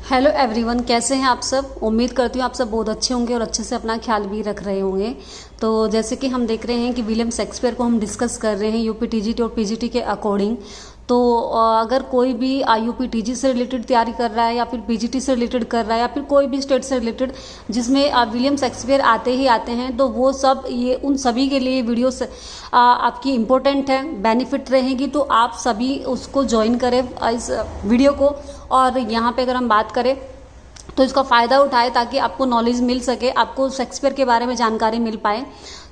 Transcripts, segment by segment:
Hello everyone, कैसे हैं आप सब। उम्मीद करती हूँ आप सब बहुत अच्छे होंगे और अच्छे से अपना ख्याल भी रख रहे होंगे। तो जैसे कि हम देख रहे हैं कि विलियम शेक्सपियर को हम डिस्कस कर रहे हैं यूपीटीजीटी और पीजीटी के अकॉर्डिंग। तो अगर कोई भी यूपीटीजी से रिलेटेड तैयारी कर रहा है या फिर पीजीटी से रिलेटेड कर रहा है या फिर कोई भी स्टेट से रिलेटेड जिसमें विलियम शेक्सपियर आते ही आते हैं, तो वो सब ये उन सभी के लिए वीडियो आपकी इम्पोर्टेंट है, बेनिफिट रहेगी। तो आप सभी उसको ज्वाइन करें इस वीडियो को। और यहाँ पे अगर हम बात करें तो इसका फ़ायदा उठाए ताकि आपको नॉलेज मिल सके, आपको शेक्सपियर के बारे में जानकारी मिल पाए।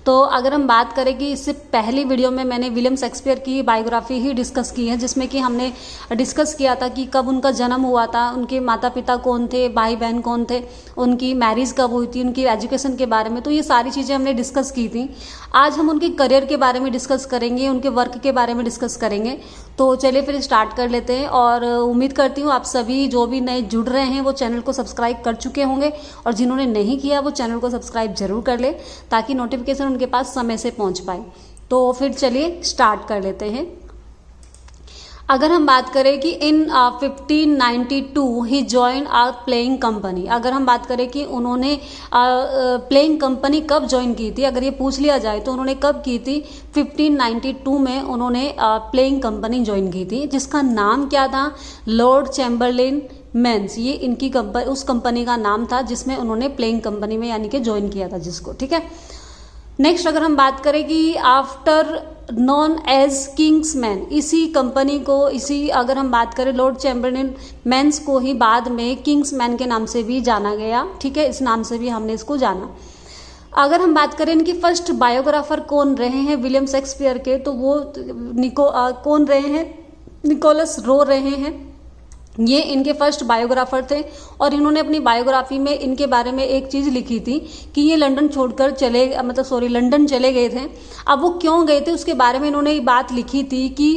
तो अगर हम बात करें कि इससे पहली वीडियो में मैंने विलियम शेक्सपियर की बायोग्राफी ही डिस्कस की है, जिसमें कि हमने डिस्कस किया था कि कब उनका जन्म हुआ था, उनके माता पिता कौन थे, भाई बहन कौन थे, उनकी मैरिज कब हुई थी, उनकी एजुकेशन के बारे में। तो ये सारी चीज़ें हमने डिस्कस की थी। आज हम उनके करियर के बारे में डिस्कस करेंगे, उनके वर्क के बारे में डिस्कस करेंगे। तो चलिए फिर स्टार्ट कर लेते हैं। और उम्मीद करती हूँ आप सभी जो भी नए जुड़ रहे हैं वो चैनल को सब्सक्राइब कर चुके होंगे, और जिन्होंने नहीं किया वो चैनल को सब्सक्राइब जरूर कर ले ताकि नोटिफिकेशन उनके पास समय से पहुंच पाए। तो फिर चलिए स्टार्ट कर लेते हैं। अगर हम बात करें कि इन 1592 ही ज्वाइन आ प्लेइंग कंपनी, अगर हम बात करें कि उन्होंने प्लेइंग कंपनी कब ज्वाइन की थी, अगर ये पूछ लिया जाए तो उन्होंने कब की थी, 1592 में उन्होंने प्लेइंग कंपनी ज्वाइन की थी, जिसका नाम क्या था, लॉर्ड चैम्बरलेन मेंस। ये इनकी उस कंपनी का नाम था जिसमें उन्होंने प्लेइंग कंपनी में यानी कि ज्वाइन किया था जिसको, ठीक है। नेक्स्ट अगर हम बात करें कि आफ्टर नॉन एज किंग्समैन, इसी कंपनी को, इसी अगर हम बात करें लॉर्ड चैम्बरलेन मेंस को ही बाद में किंग्समैन के नाम से भी जाना गया, ठीक है। इस नाम से भी हमने इसको जाना। अगर हम बात करें इनकी फर्स्ट बायोग्राफर कौन रहे हैं विलियम शेक्सपियर के, तो वो कौन रहे हैं, निकोलस रो रहे हैं। ये इनके फर्स्ट बायोग्राफर थे और इन्होंने अपनी बायोग्राफी में इनके बारे में एक चीज़ लिखी थी कि ये लंदन छोड़कर लंदन चले गए थे। अब वो क्यों गए थे उसके बारे में इन्होंने ये बात लिखी थी कि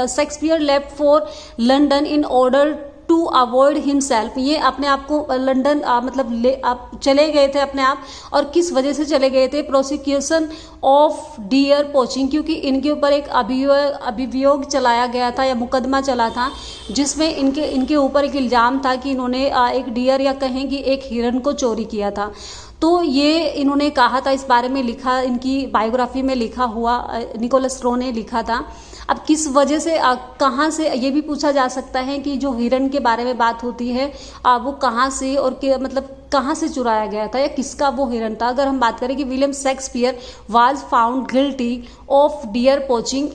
Shakespeare left for London in order to avoid himself. ये अपने आप को लंदन आप चले गए थे अपने आप, और किस वजह से चले गए थे, प्रोसिक्यूशन ऑफ डियर पोचिंग, क्योंकि इनके ऊपर एक अभियोग चलाया गया था या मुकदमा चला था जिसमें इनके ऊपर एक इल्ज़ाम था कि इन्होंने एक डियर या कहें कि एक हिरन को चोरी किया था। तो ये इन्होंने कहा था, इस बारे में लिखा, इनकी बायोग्राफी में लिखा हुआ निकोलस रो ने लिखा था। अब किस वजह से, कहाँ से, ये भी पूछा जा सकता है कि जो हिरन के बारे में बात होती है वो कहाँ से और कहाँ से चुराया गया था या किसका वो हिरन था। अगर हम बात करें कि William Shakespeare was found guilty of dear poaching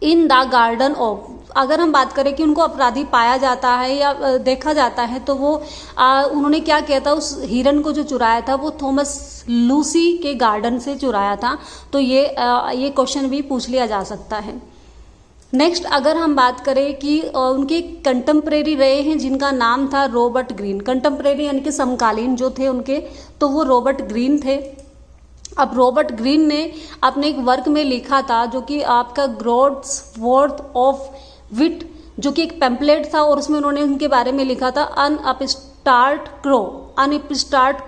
in the garden of, अगर हम बात करें कि उनको अपराधी पाया जाता है या देखा जाता है, तो वो उन्होंने क्या किया था, उस हिरन को जो चुराया था वो थॉमस लूसी के गार्डन से चुराया था। तो ये क्वेश्चन भी पूछ लिया जा सकता है। नेक्स्ट अगर हम बात करें कि उनके कंटेम्प्रेरी रहे हैं जिनका नाम था रॉबर्ट ग्रीन, कंटेम्प्रेरी यानी कि समकालीन जो थे उनके, तो वो रॉबर्ट ग्रीन थे। अब रॉबर्ट ग्रीन ने अपने एक वर्क में लिखा था जो कि आपका ग्रॉड्स वर्थ ऑफ विट, जो कि एक पैम्पलेट था, और उसमें उन्होंने उनके बारे में लिखा था अनअपस्टार्ट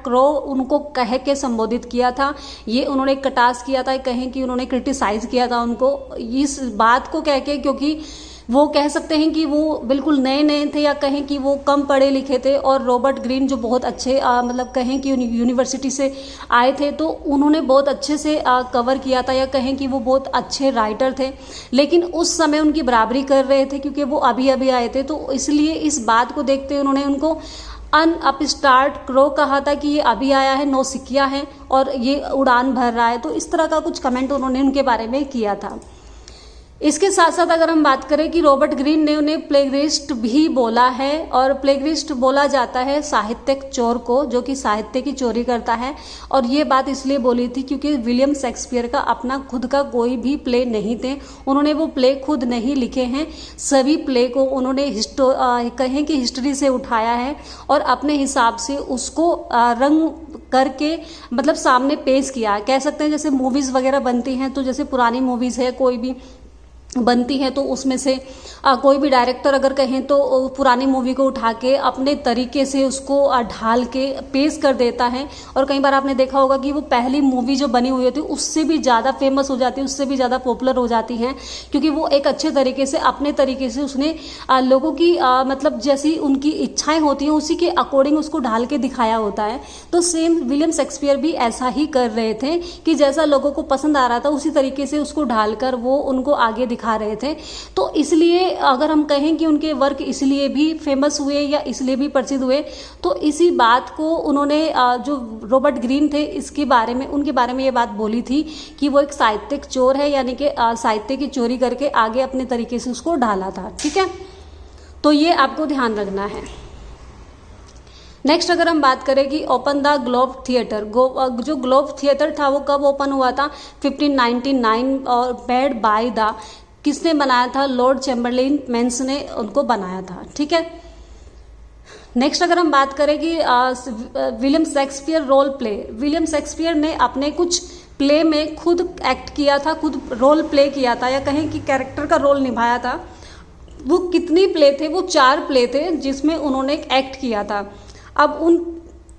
क्रो उनको कह के संबोधित किया था। ये उन्होंने कटास किया था, कहें कि उन्होंने क्रिटिसाइज किया था उनको इस बात को कह के, क्योंकि वो कह सकते हैं कि वो बिल्कुल नए नए थे या कहें कि वो कम पढ़े लिखे थे। और रॉबर्ट ग्रीन जो बहुत अच्छे कहें कि यूनिवर्सिटी से आए थे, तो उन्होंने बहुत अच्छे से कवर किया था या कहें कि वो बहुत अच्छे राइटर थे। लेकिन उस समय उनकी बराबरी कर रहे थे क्योंकि वो अभी अभी आए थे, तो इसलिए इस बात को देखते उन्होंने उनको अनअपस्टार्ट क्रो कहा था कि ये अभी आया है, नौसिखिया है और ये उड़ान भर रहा है। तो इस तरह का कुछ कमेंट उन्होंने उनके बारे में किया था। इसके साथ साथ अगर हम बात करें कि रॉबर्ट ग्रीन ने उन्हें प्लेगरिस्ट भी बोला है, और प्लेगरिस्ट बोला जाता है साहित्यिक चोर को जो कि साहित्य की चोरी करता है। और ये बात इसलिए बोली थी क्योंकि विलियम शेक्सपियर का अपना खुद का कोई भी प्ले नहीं थे, उन्होंने वो प्ले खुद नहीं लिखे हैं, सभी प्ले को उन्होंने कहें कि हिस्ट्री से उठाया है और अपने हिसाब से उसको रंग करके सामने पेश किया। कह सकते हैं जैसे मूवीज़ वगैरह बनती हैं, तो जैसे पुरानी मूवीज़ है कोई भी, बनती है तो उसमें से कोई भी डायरेक्टर अगर कहें तो पुरानी मूवी को उठा के अपने तरीके से उसको ढाल के पेश कर देता है। और कई बार आपने देखा होगा कि वो पहली मूवी जो बनी हुई होती है उससे भी ज़्यादा फेमस हो जाती है, उससे भी ज़्यादा पॉपुलर हो जाती हैं, क्योंकि वो एक अच्छे तरीके से अपने तरीके से उसने लोगों की मतलब जैसी उनकी इच्छाएं होती हैं उसी के अकॉर्डिंग उसको ढाल के दिखाया होता है। तो सेम विलियम शेक्सपियर भी ऐसा ही कर रहे थे कि जैसा लोगों को पसंद आ रहा था उसी तरीके से उसको ढालकर वो उनको आगे दिखा रहे थे। तो इसलिए अगर हम कहें कि उनके वर्क इसलिए भी फेमस हुए या इसलिए भी प्रसिद्ध हुए, तो इसी बात को उन्होंने जो रॉबर्ट ग्रीन थे इसके बारे में, उनके बारे में ये बात बोली थी कि वो एक साहित्यिक चोर है, यानी कि साहित्य की चोरी करके आगे अपने तरीके से उसको ढाला था। ठीक है, तो ये आपको ध्यान रखना है। नेक्स्ट अगर हम बात करें कि ओपन द ग्लोब थिएटर, जो ग्लोब थिएटर था वो कब ओपन हुआ था? 1599 और मेड बाय द, किसने बनाया था? लॉर्ड चैम्बरलेन मेंस ने उनको बनाया था। ठीक है, नेक्स्ट अगर हम बात करें कि William Shakespeare role play, William Shakespeare ने अपने कुछ प्ले में खुद एक्ट किया था, खुद रोल प्ले किया था, या कहें कि कैरेक्टर का रोल निभाया था। वो कितनी प्ले थे? वो 4 प्ले थे जिसमें उन्होंने एक्ट किया था। अब उन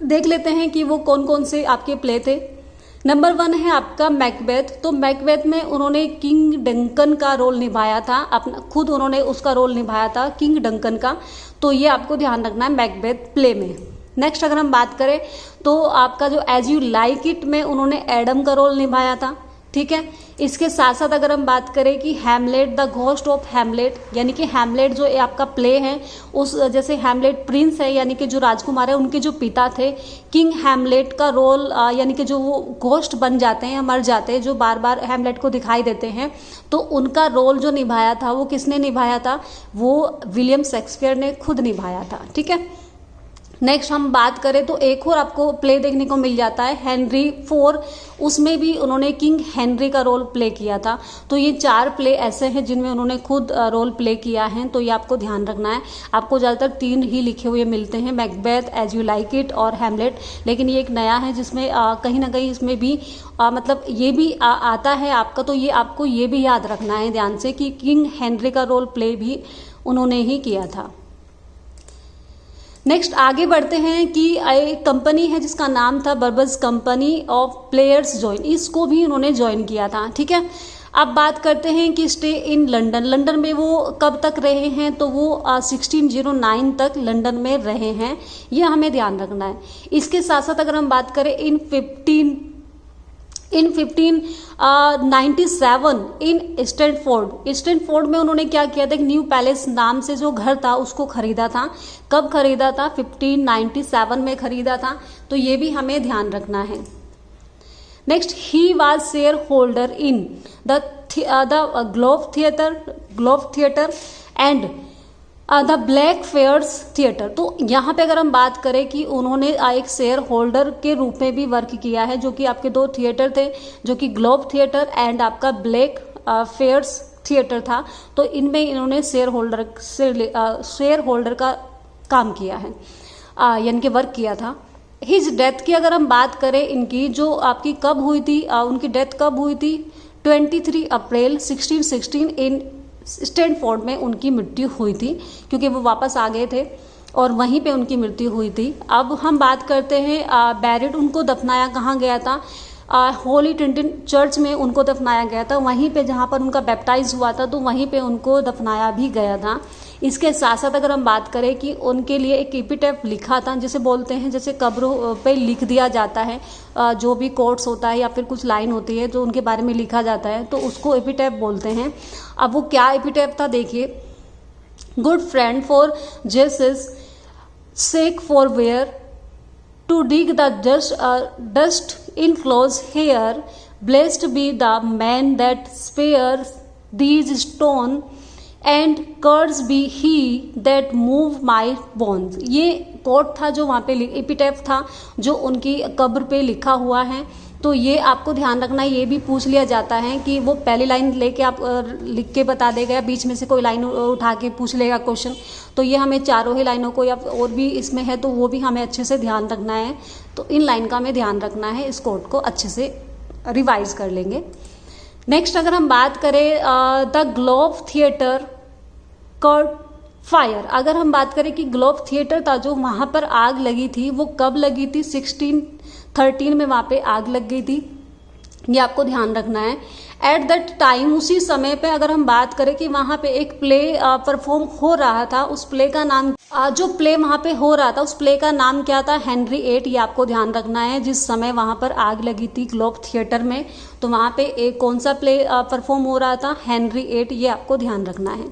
देख लेते हैं कि वो कौन कौन से आपके प्ले थे। नंबर 1 है आपका मैकबेथ। तो मैकबेथ में उन्होंने किंग डंकन का रोल निभाया था, अपना खुद उन्होंने उसका रोल निभाया था किंग डंकन का। तो ये आपको ध्यान रखना है मैकबेथ प्ले में। नेक्स्ट अगर हम बात करें तो आपका जो एज यू लाइक इट में उन्होंने एडम का रोल निभाया था। ठीक है, इसके साथ साथ अगर हम बात करें कि Hamlet the ghost of Hamlet, यानी कि हैमलेट जो आपका प्ले है उस जैसे हैमलेट प्रिंस है यानी कि जो राजकुमार है उनके जो पिता थे, किंग हैमलेट का रोल यानी कि जो वो घोस्ट बन जाते हैं, मर जाते हैं, जो बार बार हैमलेट को दिखाई देते हैं, तो उनका रोल जो निभाया था वो किसने निभाया था? वो विलियम शेक्सपियर ने खुद निभाया था। ठीक है, नेक्स्ट हम बात करें तो एक और आपको प्ले देखने को मिल जाता है हेनरी 4, उसमें भी उन्होंने किंग हेनरी का रोल प्ले किया था। तो ये 4 प्ले ऐसे हैं जिनमें उन्होंने खुद रोल प्ले किया है, तो ये आपको ध्यान रखना है। आपको ज़्यादातर 3 ही लिखे हुए मिलते हैं, Macbeth, as you like it और हैमलेट, लेकिन ये एक नया है जिसमें कहीं ना कहीं इसमें भी मतलब ये भी आता है आपका, तो ये आपको ये भी याद रखना है ध्यान से कि किंग हेनरी का रोल प्ले भी उन्होंने ही किया था। नेक्स्ट आगे बढ़ते हैं कि एक कंपनी है जिसका नाम था बर्बस कंपनी ऑफ प्लेयर्स जॉइन, इसको भी उन्होंने ज्वाइन किया था। ठीक है, अब बात करते हैं कि स्टे इन लंदन, लंदन में वो कब तक रहे हैं? तो वो 1609 तक लंदन में रहे हैं, ये हमें ध्यान रखना है। इसके साथ साथ अगर हम बात करें इन 1597 इन स्टैनफोर्ड में उन्होंने क्या किया था? एक न्यू पैलेस नाम से जो घर था उसको खरीदा था। कब खरीदा था? 1597 में खरीदा था, तो ये भी हमें ध्यान रखना है। Next, he was shareholder in the Globe theatre and the Blackfriars theatre. तो यहाँ पे अगर हम बात करें कि उन्होंने एक शेयर होल्डर के रूप में भी वर्क किया है, जो कि आपके 2 थिएटर थे, जो कि ग्लोब थिएटर एंड आपका ब्लैक फेयर्स थिएटर था। तो इनमें इन्होंने शेयर होल्डर का काम किया है, यानी कि वर्क किया था। हिज डेथ की अगर हम बात करें इनकी, जो आपकी कब हुई थी, उनकी डेथ कब हुई थी? 23 अप्रैल 1616 इन स्टैनफोर्ड में उनकी मृत्यु हुई थी, क्योंकि वो वापस आ गए थे और वहीं पे उनकी मृत्यु हुई थी। अब हम बात करते हैं बैरिड, उनको दफनाया कहाँ गया था? होली ट्रिनिटी चर्च में उनको दफनाया गया था, वहीं पे जहाँ पर उनका बैप्टाइज हुआ था, तो वहीं पे उनको दफनाया भी गया था। इसके साथ साथ अगर हम बात करें कि उनके लिए एक एपिटैफ लिखा था, जिसे बोलते हैं जैसे कब्रों पे लिख दिया जाता है, जो भी कोट्स होता है या फिर कुछ लाइन होती है जो उनके बारे में लिखा जाता है, तो उसको एपिटैफ बोलते हैं। अब वो क्या एपिटैफ था देखिए, good friend for Jesus sake forbear to dig the dust in close hair, blessed be the man that spares these stone, and cursed be he that move my bones। ये coat था जो वहाँ पे एपिटैफ था जो उनकी कब्र पे लिखा हुआ है। तो ये आपको ध्यान रखना, ये भी पूछ लिया जाता है कि वो पहली लाइन लेके आप लिख के बता देगा या बीच में से कोई लाइन उठा के पूछ लेगा क्वेश्चन। तो ये हमें चारों ही लाइनों को या और भी इसमें है तो वो भी हमें अच्छे से ध्यान रखना है। तो इन लाइन का हमें ध्यान रखना है, इस कोड को अच्छे से रिवाइज कर लेंगे। नेक्स्ट अगर हम बात करें the Globe theatre cot fire, अगर हम बात करें कि ग्लोब थिएटर था जो वहां पर आग लगी थी वो कब लगी थी, 1613 में वहां पे आग लग गई थी, ये आपको ध्यान रखना है। एट दैट टाइम, उसी समय पे अगर हम बात करें कि वहां पे एक प्ले परफॉर्म हो रहा था, उस प्ले का नाम जो प्ले वहां पे हो रहा था उस प्ले का नाम क्या था, हेनरी VIII, ये आपको ध्यान रखना है। जिस समय वहां पर आग लगी थी ग्लोब थिएटर में, तो वहां पे एक कौन सा प्ले परफॉर्म हो रहा था, हेनरी VIII, ये आपको ध्यान रखना है।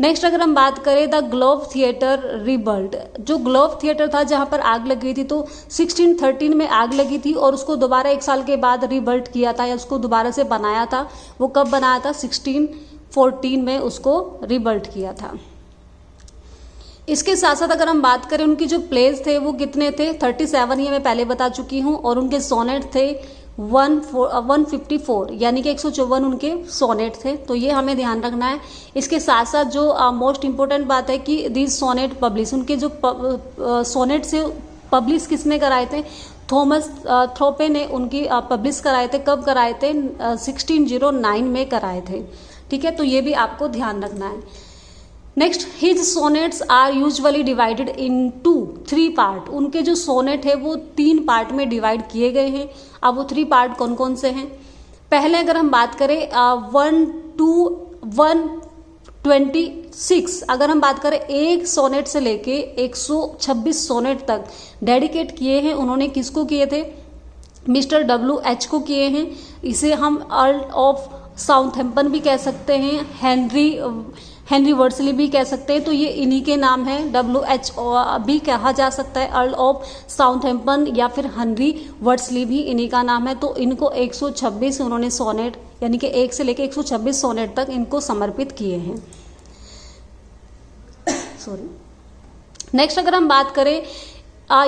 नेक्स्ट अगर हम बात करें द ग्लोब थिएटर रिबिल्ट, जो ग्लोब थिएटर था जहां पर आग लग गई थी तो 1613 में आग लगी थी और उसको दोबारा 1 साल के बाद रिबिल्ट किया था या उसको दोबारा से बनाया था। वो कब बनाया था, 1614 में उसको रिबिल्ट किया था। इसके साथ साथ अगर हम बात करें उनकी जो प्लेज थे वो कितने थे, 37, ये मैं पहले बता चुकी हूँ, और उनके सोनेट थे 154, यानी कि 154 उनके सोनेट थे, तो ये हमें ध्यान रखना है। इसके साथ साथ जो मोस्ट इंपॉर्टेंट बात है कि दीज सोनेट पब्लिश, उनके जो सोनेट से पब्लिश किसने कराए थे, थॉमस थ्रोपे ने उनकी पब्लिश कराए थे। कब कराए थे, 1609 में कराए थे। ठीक है, तो ये भी आपको ध्यान रखना है। Next, his sonnets are usually divided into 3 part, उनके जो सोनेट है वो 3 पार्ट में डिवाइड किए गए हैं। अब वो 3 पार्ट कौन कौन से हैं, पहले अगर हम बात करें 1 to 126, अगर हम बात करें एक सोनेट से लेके 126 सोनेट तक डेडिकेट किए हैं उन्होंने, किसको किए थे, मिस्टर WH को किए हैं। इसे हम अर्ल ऑफ साउथहैम्पटन भी कह सकते हैं, हेनरी वर्डस्ली भी कह सकते हैं, तो ये इन्हीं के नाम है। WH भी कहा जा सकता है, अर्ल ऑफ साउथहैम्पटन या फिर हेनरी वर्डस्ली भी इन्हीं का नाम है। तो इनको 126 उन्होंने सोनेट, यानी कि 1 से लेकर 126 सोनेट तक इनको समर्पित किए हैं। सॉरी। नेक्स्ट अगर हम बात करें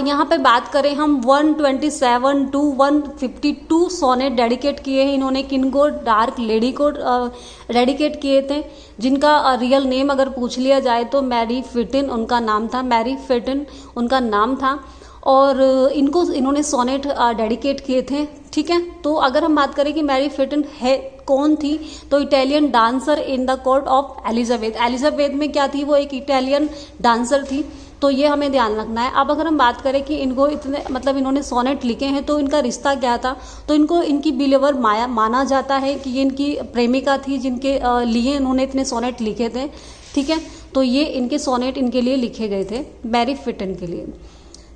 यहाँ पे बात करें हम 127 to 152 सोनेट डेडिकेट किए हैं इन्होंने, किनको, डार्क लेडी को डेडिकेट किए थे, जिनका रियल नेम अगर पूछ लिया जाए तो मैरी फिटिन उनका नाम था, मैरी फिटिन उनका नाम था, और इन्होंने सोनेट डेडिकेट किए थे। ठीक है, तो अगर हम बात करें कि मैरी फिटिन है कौन थी, तो Italian dancer in the court of Elizabeth में क्या थी, वो एक इटालियन डांसर थी, तो ये हमें ध्यान रखना है। अब अगर हम बात करें कि इनको इतने मतलब इन्होंने सोनेट लिखे हैं तो इनका रिश्ता क्या था, तो इनको इनकी बिलीवर माया माना जाता है कि ये इनकी प्रेमिका थी जिनके लिए इन्होंने इतने सोनेट लिखे थे। ठीक है, तो ये इनके सोनेट इनके लिए लिखे गए थे, मैरी फिटन के लिए।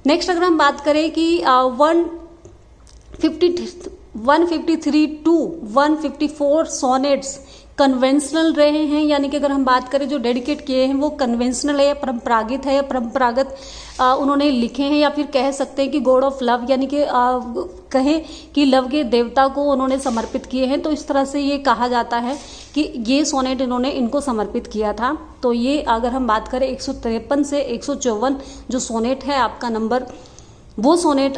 नेक्स्ट अगर हम बात करें कि 153 to 154 सोनेट्स कन्वेंशनल रहे हैं, यानी कि अगर हम बात करें जो डेडिकेट किए हैं वो कन्वेंशनल है या परंपरागत है, या परंपरागत उन्होंने लिखे हैं, या फिर कह सकते हैं कि गॉड ऑफ लव, यानी कि कहें कि लव के देवता को उन्होंने समर्पित किए हैं। तो इस तरह से ये कहा जाता है कि ये सोनेट इन्होंने इनको समर्पित किया था। तो ये अगर हम बात करें 153 से 154 जो सोनेट है आपका नंबर, वो सोनेट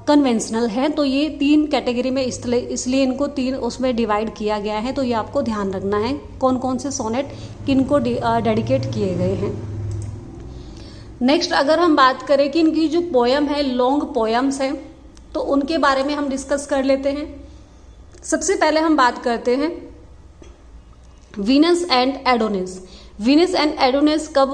कन्वेंशनल है। तो ये 3 कैटेगरी में इसलिए इनको 3 उसमें डिवाइड किया गया है। तो ये आपको ध्यान रखना है कौन कौन से सोनेट किनको डेडिकेट किए गए हैं। नेक्स्ट अगर हम बात करें कि इनकी जो पोयम है लॉन्ग पोयम्स है, तो उनके बारे में हम डिस्कस कर लेते हैं। सबसे पहले हम बात करते हैं Venus and Adonis. Venus and Adonis कब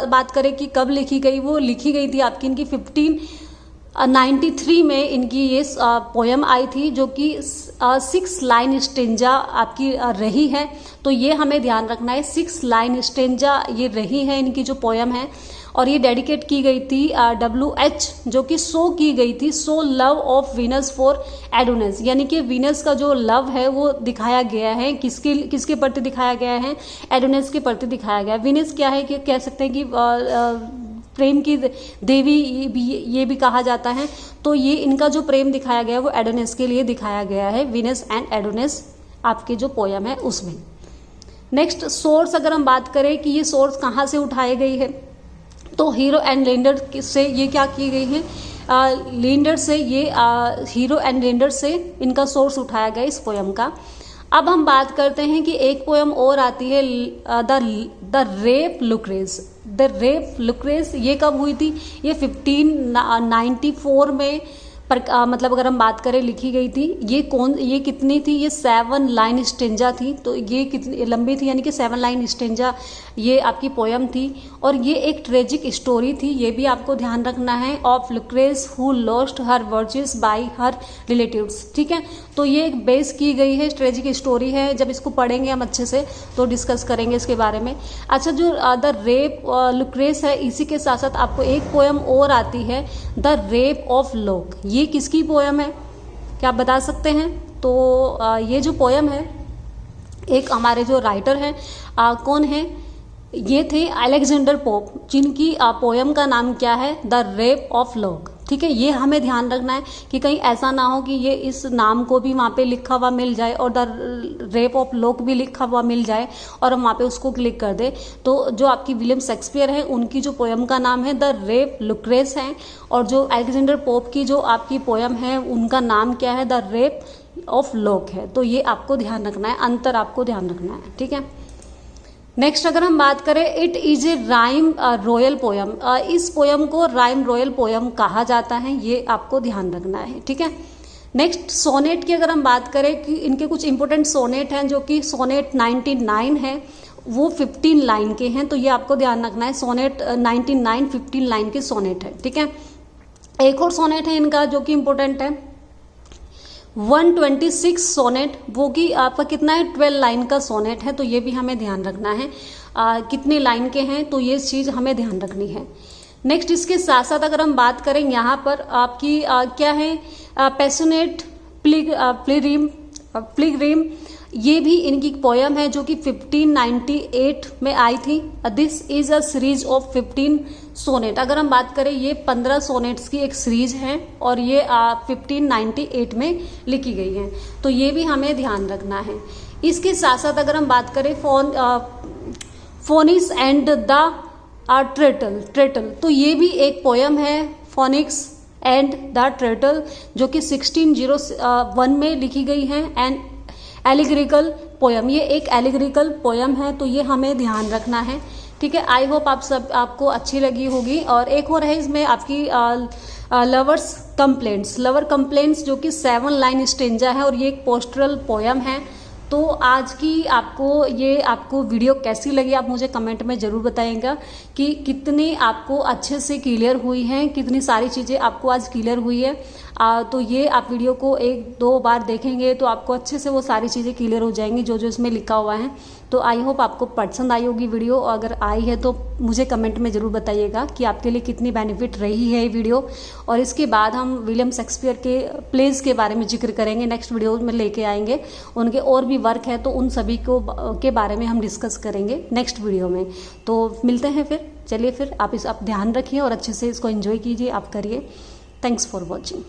बात करें कि कब लिखी गई, वो लिखी गई थी आपकी इनकी 1593 में इनकी ये पोयम आई थी, जो कि 6 लाइन स्टेंजा आपकी रही है। तो ये हमें ध्यान रखना है, 6 लाइन स्टेंजा ये रही है इनकी जो पोयम है, और ये डेडिकेट की गई थी WH, जो कि शो की गई थी, show love of Venus for Adonis, यानी कि वीनस का जो लव है वो दिखाया गया है, किसके प्रति दिखाया गया है, एडोनिस के प्रति दिखाया गया है। वीनस क्या है कि कह सकते हैं कि प्रेम की देवी ये भी कहा जाता है। तो ये इनका जो प्रेम दिखाया गया है वो एडोनिस के लिए दिखाया गया है, वीनस एंड एडोनिस आपकी जो पोयम है उसमें। नेक्स्ट सोर्स अगर हम बात करें कि ये सोर्स कहाँ से उठाई गई है, तो हीरो एंड लेंडर से ये क्या की गई है, लेंडर से ये हीरो एंड लेंडर से इनका सोर्स उठाया गया इस पोयम का। अब हम बात करते हैं कि एक पोयम और आती है द रेप लुक्रेस। द रेप लुक्रेस ये कब हुई थी, ये 1594 में मतलब अगर हम बात करें लिखी गई थी, ये कितनी थी, ये 7 लाइन स्टेंजा थी, तो ये कितनी लंबी थी, यानी कि 7 लाइन स्टेंजा ये आपकी पोयम थी। और ये एक ट्रेजिक स्टोरी थी, ये भी आपको ध्यान रखना है, of Lucrece who lost her virtuous by her relatives, ठीक है। तो ये एक बेस की गई है, ट्रेजिक स्टोरी है, जब इसको पढ़ेंगे हम अच्छे से तो डिस्कस करेंगे इसके बारे में। अच्छा, जो द रेप लुक्रेस है, इसी के साथ साथ आपको एक पोयम और आती है, द रेप ऑफ लोक। ये किसकी पोयम है, क्या आप बता सकते हैं? तो ये जो पोयम है, एक हमारे जो राइटर हैं कौन है, ये थे अलेक्जेंडर पोप, जिनकी पोयम का नाम क्या है, द रेप ऑफ लोक, ठीक है। ये हमें ध्यान रखना है कि कहीं ऐसा ना हो कि ये इस नाम को भी वहाँ पे लिखा हुआ मिल जाए और द रेप ऑफ लोक भी लिखा हुआ मिल जाए और हम वहाँ पे उसको क्लिक कर दे। तो जो आपकी विलियम शेक्सपियर है, उनकी जो पोयम का नाम है द रेप लुक्रेस है, और जो अलेक्जेंडर पोप की जो आपकी पोयम है उनका नाम क्या है, द रेप ऑफ लोक है। तो ये आपको ध्यान रखना है, अंतर आपको ध्यान रखना है, ठीक है। नेक्स्ट अगर हम बात करें, it is a rhyme royal poem, इस पोयम को राइम रॉयल पोयम कहा जाता है, ये आपको ध्यान रखना है, ठीक है। नेक्स्ट सोनेट की अगर हम बात करें कि इनके कुछ इंपॉर्टेंट सोनेट हैं, जो कि सोनेट 99 है, वो 15 लाइन के हैं, तो ये आपको ध्यान रखना है। सोनेट 99 15 लाइन के सोनेट है, ठीक है। एक और सोनेट है इनका जो कि इंपॉर्टेंट है, 126 सोनेट, वो कि आपका कितना है, 12 लाइन का सोनेट है, तो ये भी हमें ध्यान रखना है कितने लाइन के हैं, तो ये चीज़ हमें ध्यान रखनी है। नेक्स्ट इसके साथ साथ अगर हम बात करें यहाँ पर आपकी क्या है, पैशनेट प्लिगरिम, ये भी इनकी पोयम है जो कि 1598 में आई थी। This is a series of 15 sonnet. अगर हम बात करें, ये 15 सोनेट्स की एक सीरीज है और ये 1598 में लिखी गई है, तो ये भी हमें ध्यान रखना है। इसके साथ साथ अगर हम बात करें फोनिक्स एंड द ट्रेटल, तो ये भी एक पोयम है, फोनिक्स एंड द ट्रेटल, जो कि 1601 में लिखी गई है, एंड एलिग्रिकल पोयम, ये एक एलिग्रिकल पोयम है, तो ये हमें ध्यान रखना है, ठीक है। आई होप आपको अच्छी लगी होगी। और एक और है इसमें आपकी लवर कंप्लेंट्स, जो कि 7 लाइन स्टेंजा है और ये एक पोस्टरल पोयम है। तो आज की आपको वीडियो कैसी लगी, आप मुझे कमेंट में ज़रूर बताइएगा कि कितनी आपको अच्छे से क्लियर हुई हैं, कितनी सारी चीज़ें आपको आज क्लियर हुई है। तो ये आप वीडियो को 1-2 बार देखेंगे तो आपको अच्छे से वो सारी चीज़ें क्लियर हो जाएंगी जो जो इसमें लिखा हुआ है। तो आई होप आपको पसंद आई होगी वीडियो, अगर आई है तो मुझे कमेंट में ज़रूर बताइएगा कि आपके लिए कितनी बेनिफिट रही है ये वीडियो। और इसके बाद हम विलियम शेक्सपियर के प्लेज के बारे में जिक्र करेंगे, नेक्स्ट वीडियो में लेके आएंगे। उनके और भी वर्क है तो उन सभी के बारे में हम डिस्कस करेंगे नेक्स्ट वीडियो में। तो मिलते हैं फिर, चलिए फिर आप ध्यान रखिए और अच्छे से इसको एंजॉय कीजिए, आप करिए। Thanks for watching.